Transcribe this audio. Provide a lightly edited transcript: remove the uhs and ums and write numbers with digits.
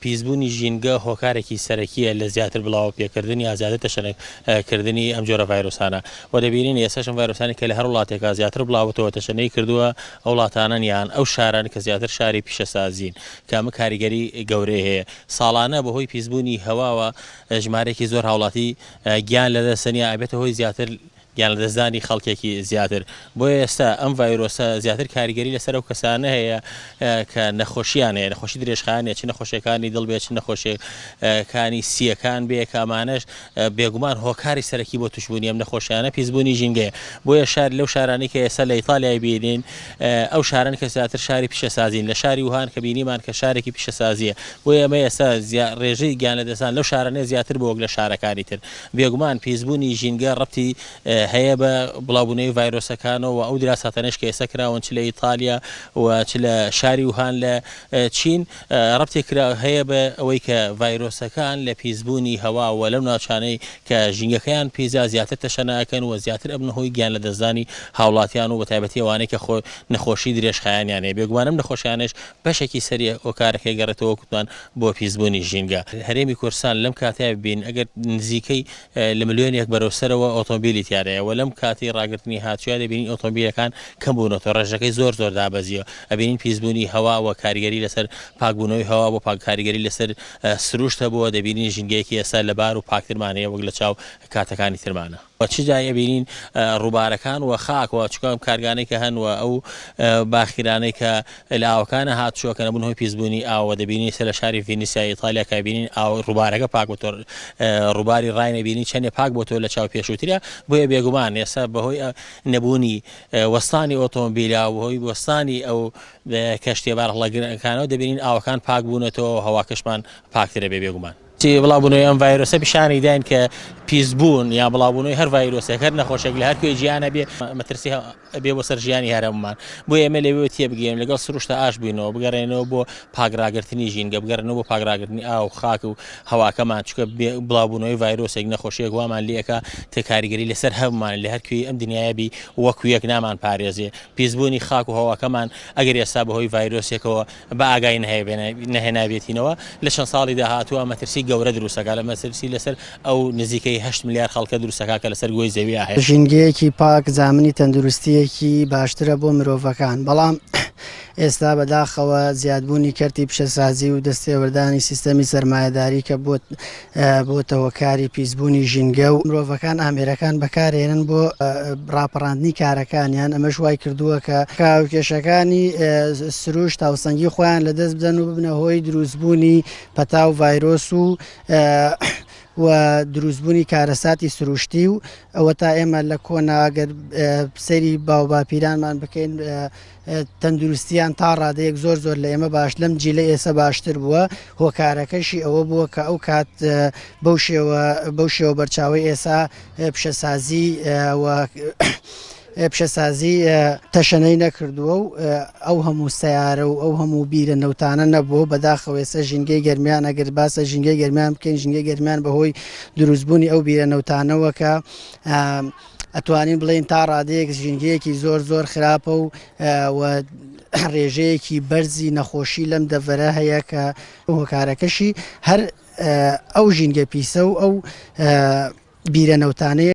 پیسبوونی ژینگە هۆکارێکی سەرەکیە لە زیاتر بڵاو پێکردنی یا زیاتر تەشەنەکردنی ئەم جۆرە ڤایرۆسانە و دەبینین ئێستاش ئەم ڤایرۆسانی کە لە هەر وڵاتێکا زیاتر بڵاوەتەوە تەشەنەی کردووە ئەو وڵاتانەن یان ئەو شاران کە زیاتر شاری پیشەسازین کە ئەمە کاریگەری گەورەی هەیە ساڵانە بەهۆی پیسبوونی هەواوە ژمارەیەکی زۆر هاوڵاتی گیان لەدەستنیا ئابێتە هۆی زیاتر گیان لەدەستدانی خەڵکێکی زیاتر بۆیە ئێستا ئەم ڤایرۆسە زیاتر کاریگەری لەسەر ئەو کەسانە هەیە کە نەخۆشییان هەیە نەخۆشی درێژخایانە چ نەخۆشیەکانی دڵ بێت چ نەخۆشیەکانی سیەکان بێ کامانەش بێگومان هۆکاری سەرەکی بۆ توشبوونی ئەم نەخۆشیانە پیسبوونی ژینگەیە بۆیە شار لەو شارانی کە ئێستا لە ئیتالیای بینین ئەو شاران کە زیاتر شاری پیشەسازین لە شاری وهان کە بینیمان کە شارێکی پیشەسازیە بۆیە ئەمە ئێستا ڕێژەی گیان لەدەستان لەو شارانەیە زیاتر بۆ وەک لە شارەکانی تر بێگومان پیسبوونی ژینگە ڕەبتی هەیە بە بڵاوبوونەوەی ڤایرۆسەکانەوە ئەو دراساتانەش کە ئێستا کراون چ لە ئیتالیا و چ لە شاری وهان لە چین ڕەبتێک هەیە بە ئەوەی کە ڤایرۆسەکان لە پیسبوونی هەوا و لەو ناوچانەی کە ژینگەکەیان پیزا زیاتر تەشەناکەن و زیاتر ئەبنە هۆی گیان لەدەستدانی هاوڵاتیان و بەتایبەتی ئەوانەی کە نەخۆشی درێژخایانیان هەیە بێگومانم نەخۆشیانش بەشێکی سەری هۆکارەکەی گەڕێتەوە کوتوان بۆ پیسبوونی ژینگە هەرێمی کوردستان لەم کاتەیە ببین ئەگەر نزیکەی لە ملیۆنێک بەرەوسەرەوە ئۆتۆمبیلی تیارەیە و لەم کاتی ڕاگررتنی هاتووە دەبینین ئۆتۆمبیلەکان کەم بوونەوە ڕێژەکەی زۆر دابەزیەوە ئەبینین پیسبوونی هەوا و کاریگەری لەسەر پاکبوونەوەی هەوا بۆ کاریگەری لەسەر سروشتە بۆ دەبینین ژینگەیەکی ئێستا لەبار و پاکترمانەیە وەک لە چاو کاتەکانی ترمانە چ جای بینین ڕووبارەکان و خاک و چکم کارگانەی کە هەن و ئەو باخیرانەی کە لە ئاوەکانە هاتووە کە نەبوون هۆی پیسبوونی ئاوە دەبینی سەر لە شاری ڤینیسیای ئیتالیا کە بینین ئاو ڕووبارەکە پاک بۆ ڕووباری ڕای نەبینی چەندێ پاک بۆ تۆ لە چاو پێشووترە بۆیە بێگومان ئێستا بەهۆی نەبوونی وەستانی ئۆتۆمبیلا بەهۆی وەستانی ئەو کەشتیە بارهەڵەگرەکانەوە دەبینین ئاوەکان پاک بوونەتەوە هەواکەشمان پاکترە بێگومان بڵاوبوونەوەی ئەم ڤایرۆسە پیشانی داین کە پیسبوون یا بڵاوبوونەوەی هەر ڤایرۆسێک هەر نەخۆشێک لە هەر کوێ گیانە بێ مەترسی بێ بۆ سەر ژیانی هەرەممان بۆ ئێمە لەوێ تێبگەین لەگەڵ سروشتە ئاش بووینەوە بگەڕێنەوە بۆ پاکراگررتنی ژینگە بگەڕنەوە بۆ پاکراگررتنی ئاو خاک و هەواکەمان چکە بڵاوبوونەوەی ڤایرۆسێک نەخۆشیەک وامان لێکە تێکاریگەری لەسەر هەممان لە هەر کوێی ئەم دنیایەبی وەکو یەک نامان پارێزێ پیسبوونی خاک و هەواکەمان ئەگەر ئێستا بەهۆی ڤایرۆسێکەوە بە ئاگای نەهێنابێتینەوە لە چەند ساڵی داهاتووە مەترسی گەورە دروستەکە لە مەترسی لەسەر ئەو نزیکەی 8 ملیار خەڵکە دروستەکە کە لەسەر گۆی زەوی هەیە ژینگەیەکی پاک زامنی تەندروستیەکی باشترە بۆ مرۆڤەکان بەڵام ئێستا بەداخەوە زیادبوونی کەرتی پیشەسازی و دەستێوەردانی سیستەمی سەرمایەداری کە بۆتە هۆکاری پیسبوونی ژینگە و مرۆڤەکان ئامێرەکان بەکارهێنن بۆ ڕاپەڕاندنی کارەکانیان ئەمەش وای کردووە کە کاوکێشەکانی سروش تاوسەنگی خۆیان لەدەست بدەن و ببنە هۆی دروستبوونی پەتا و ڤایرۆس و دروستبوونی کارەساتی سروشتی و ئەوە تا ئێمە لە کۆناگەر سەری باوباپیرانمان بکەین تەندروستیان تا ڕادەیەک زۆر لە ئێمە باش لەم جیلە ئێستا باشتر بووە هۆکارەکەشی ئەوە بووە کە ئەو کات بەو شێوە بەرچاوی ئێستا پیشەسازی تەشەنەی نەکردووە و ئەو هەموو سیارە و ئەو هەموو بیرە نەوتانە نەبووە بەداخەوە ئێستا ژینگەی گەرمیان ئەگەر باسە ژینگەی گەرمیان بکەین ژینگەی گەرمیان بەهۆی دروستبوونی ئەو بیرە نەوتانەوە کە ئەتوانین بڵێن تا ڕادەیەک ژینگەیەکی زۆر خراپە و ڕێژەیەکی بەرزی نەخۆشی لەم دەڤەرە هەیە کە هۆکارەکەشی هەر ئەو ژینگە پیسە و ئەو بیرە نەوتانەیە